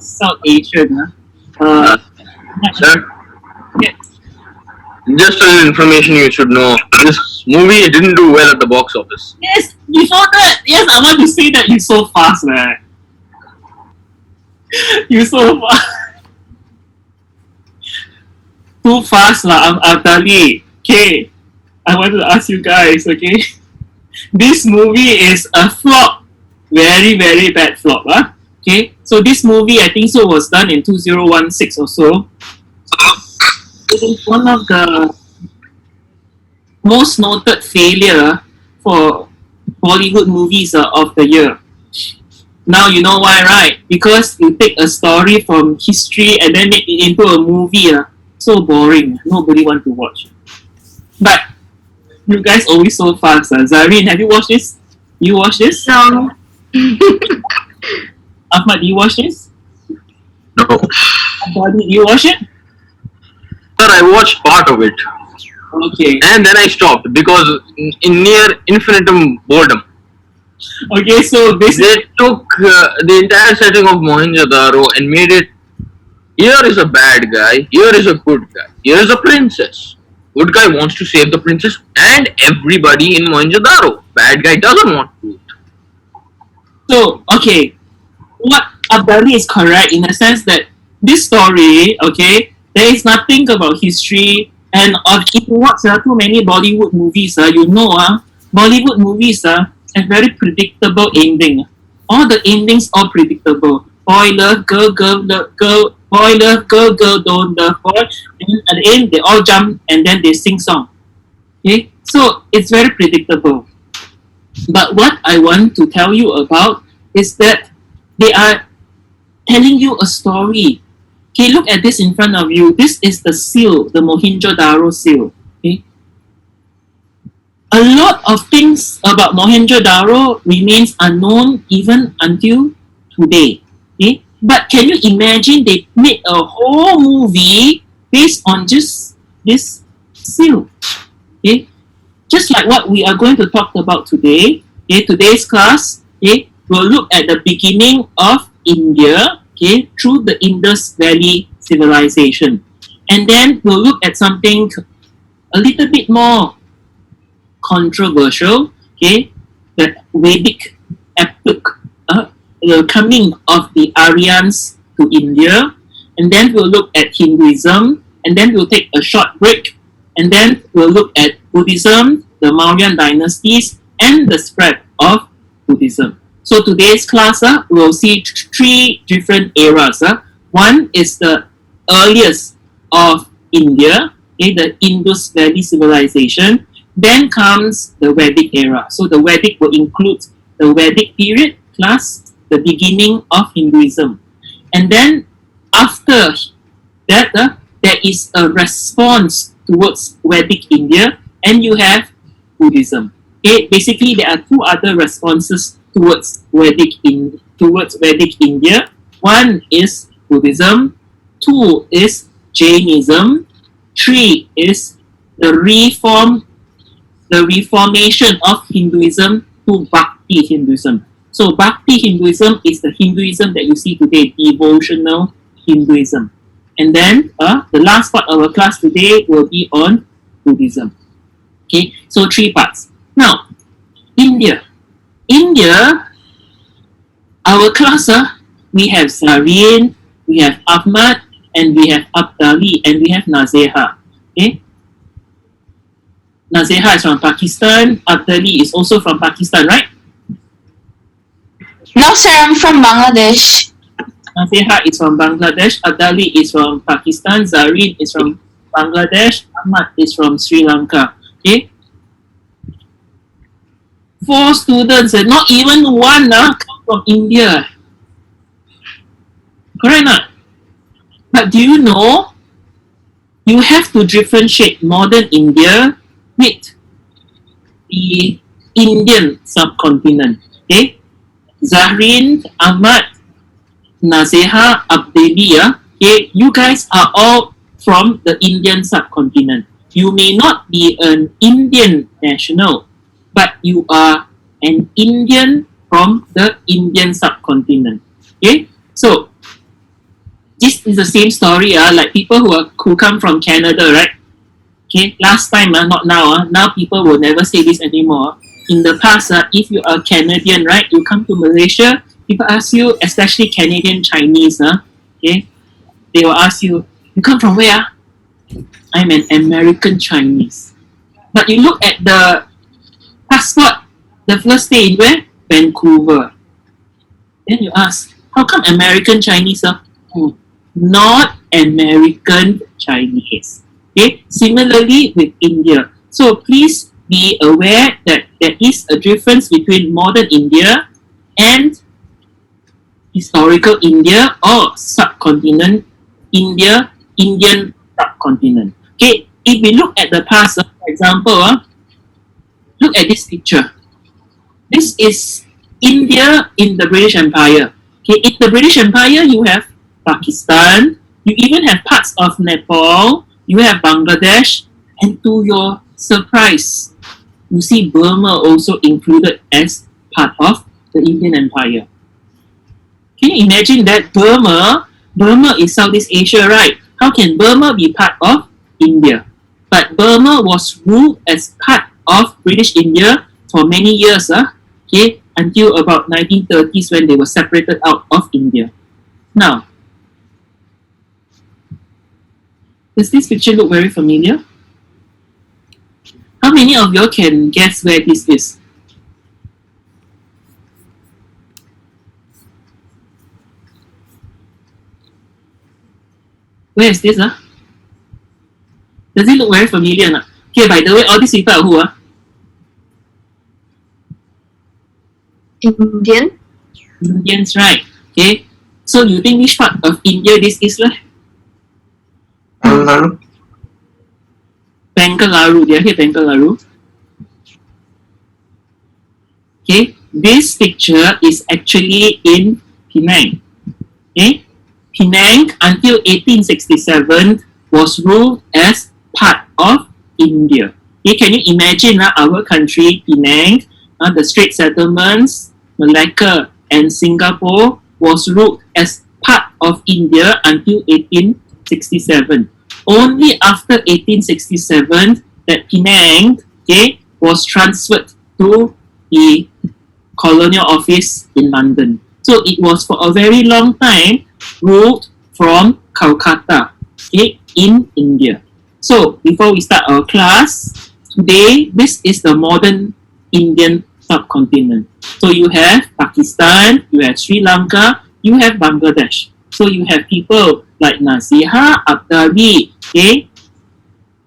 South Asian. Uh, Sir, Yeah. just a little information you should know. This movie didn't do well at the box office. Yes, before that, yes, I want to say that you so fast, man. You so fast. Too fast, lah. I'm telling you. Okay, I want to ask you guys, okay? This movie is a flop. Very, very bad flop, huh? Okay, so this movie, I think so, was done in 2016 or so. It is one of the most noted failure for Bollywood movies of the year. Now you know why, right? Because you take a story from history and then make it into a movie. So boring. Nobody want to watch. But you guys always so fast. Zareen, have you watched this? You watch this? No. Ahmad, you watch this? No. Abadi, you watch it? Sir, I watched part of it Okay. and then I stopped because in near infinitum boredom. Okay, so basically, They took the entire setting of Mohenjo-daro and made it. Here is a bad guy. Here is a good guy. Here is a princess. Good guy wants to save the princess and everybody in Mohenjo-daro. Bad guy doesn't want to. so okay, what Abdali is correct in the sense that this story, okay, there is nothing about history and if you watch too many Bollywood movies, you know, Bollywood movies have very predictable ending. All the endings are predictable. Boy love girl, girl love girl, boy love girl, girl don't love boy. And at the end, they all jump and then they sing song. Okay, so it's very predictable. But what I want to tell you about is that they are telling you a story. Okay, look at this in front of you. This is the seal, the Mohenjo-daro seal. Okay, a lot of things about Mohenjo-daro remains unknown even until today. Okay, but can you imagine they made a whole movie based on just this seal? Okay, just like what we are going to talk about today. Okay, today's class, okay, we'll look at the beginning of India, okay, through the Indus Valley civilization. And then we'll look at something a little bit more controversial, okay, the Vedic epic, the coming of the Aryans to India. And then we'll look at Hinduism, and then we'll take a short break, and then we'll look at Buddhism, the Mauryan dynasties, and the spread of Buddhism. So today's class, we'll see three different eras. One is the earliest of India, okay, the Indus Valley civilization. Then comes the Vedic era. So the Vedic will include the Vedic period plus the beginning of Hinduism. And then after that, there is a response towards Vedic India, and you have Buddhism. Okay, basically there are two other responses towards Vedic India. One is Buddhism, two is Jainism, three is the reformation of Hinduism to Bhakti Hinduism. So Bhakti Hinduism is the Hinduism that you see today, devotional Hinduism. And then the last part of our class today will be on Buddhism. Okay, so three parts. Now, India, our class, we have Zareen, we have Ahmad, and we have Abdali, and we have Nazeha. Okay, Nazeha is from Pakistan. Abdali is also from Pakistan, right? No, sir, I'm from Bangladesh. Nazeha is from Bangladesh. Abdali is from Pakistan. Zareen is from Bangladesh. Ahmad is from Sri Lanka. Okay, 4 students, and not even one come from India. Correct not? But do you know, you have to differentiate modern India with the Indian subcontinent. Okay? Zareen, Ahmad, Nazeha, Abdelia, okay, you guys are all from the Indian subcontinent. You may not be an Indian national, but you are an Indian from the Indian subcontinent. Okay? So, this is the same story, like people who come from Canada, right? Okay, last time, not now. Now people will never say this anymore. In the past, if you are Canadian, right, you come to Malaysia, people ask you, especially Canadian Chinese, okay, they will ask you, you come from where? I'm an American Chinese. But you look at the passport, the first stay in where? Vancouver. Then you ask, how come American Chinese? Not American Chinese. Okay. Similarly with India. So please be aware that there is a difference between modern India and historical India or subcontinent India, Indian subcontinent. Okay. If we look at the past, for example, look at this picture. This is India in the British Empire. Okay, in the British Empire, you have Pakistan, you even have parts of Nepal, you have Bangladesh, and to your surprise, you see Burma also included as part of the Indian Empire. Can you imagine that Burma is Southeast Asia, right? How can Burma be part of India? But Burma was ruled as part of British India for many years, okay, until about 1930s when they were separated out of India. Now, does this picture look very familiar? How many of you can guess where this is? Where is this? Does it look very familiar? Okay, by the way, all these people are who? Indian. Indians, right? Okay. So you think which part of India this is? Bengaluru. Did I hear Bengaluru? Okay. This picture is actually in Penang. Okay. Penang until 1867 was ruled as part of India. Okay, can you imagine our country, Penang, the Strait Settlements, Malacca, and Singapore was ruled as part of India until 1867. Only after 1867 that Penang, okay, was transferred to the colonial office in London. So it was for a very long time ruled from Calcutta, okay, in India. So before we start our class, today this is the modern Indian subcontinent. So you have Pakistan, you have Sri Lanka, you have Bangladesh. So you have people like Naziha, Abdali, okay?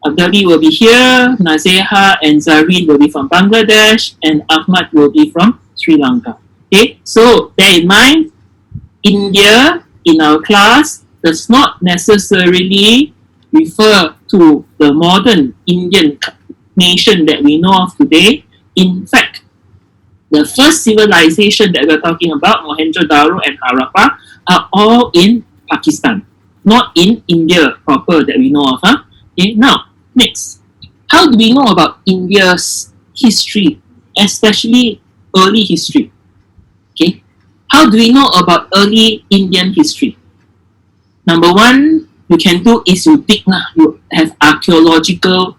Abdali will be here, Naziha and Zareen will be from Bangladesh, and Ahmad will be from Sri Lanka. Okay, so bear in mind, India in our class does not necessarily refer to the modern Indian nation that we know of today. In fact, the first civilization that we're talking about, Mohenjo-daro and Harappa, are all in Pakistan, not in India proper that we know of. Okay, now, next, how do we know about India's history, especially early history? Okay, how do we know about early Indian history? Number one, you can do is you dig, you have archaeological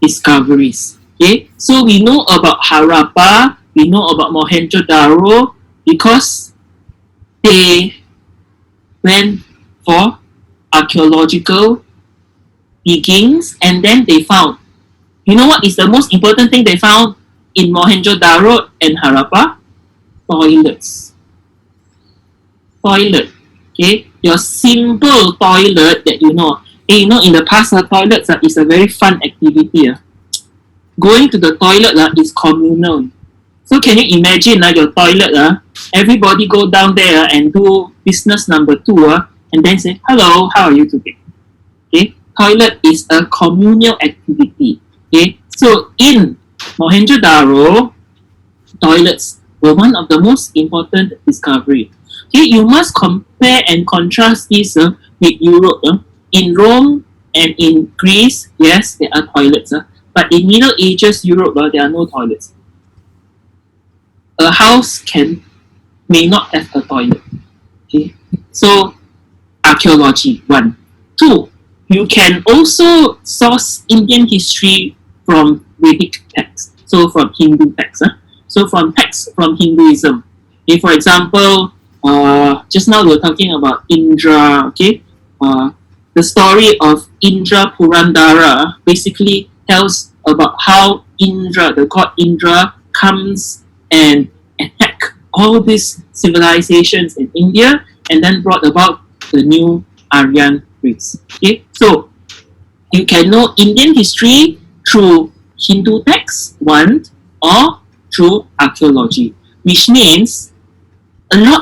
discoveries. Okay, so we know about Harappa, we know about Mohenjo-daro because they went for archaeological diggings and then they found. You know what is the most important thing they found in Mohenjo-daro and Harappa? Toilets. Toilet. Okay, your simple toilet that you know. Hey, you know, in the past, toilets is a very fun activity. Going to the toilet is communal. So can you imagine your toilet? Everybody go down there and do business number 2 and then say, hello, how are you today? Okay, toilet is a communal activity. Okay, so in Mohenjo-daro, toilets were one of the most important discovery. Okay, you must compare and contrast this with Europe. In Rome and in Greece, yes, there are toilets. But in Middle Ages Europe, there are no toilets. A house may not have a toilet. Okay, so archaeology, one. Two, you can also source Indian history from Vedic texts, so from Hindu texts. So from texts from Hinduism. Okay, for example, just now we were talking about Indra, okay? The story of Indra Purandara basically tells about how Indra, the god Indra, comes and attack all these civilizations in India and then brought about the new Aryan race. Okay, so you can know Indian history through Hindu texts, one, or through archaeology, which means a lot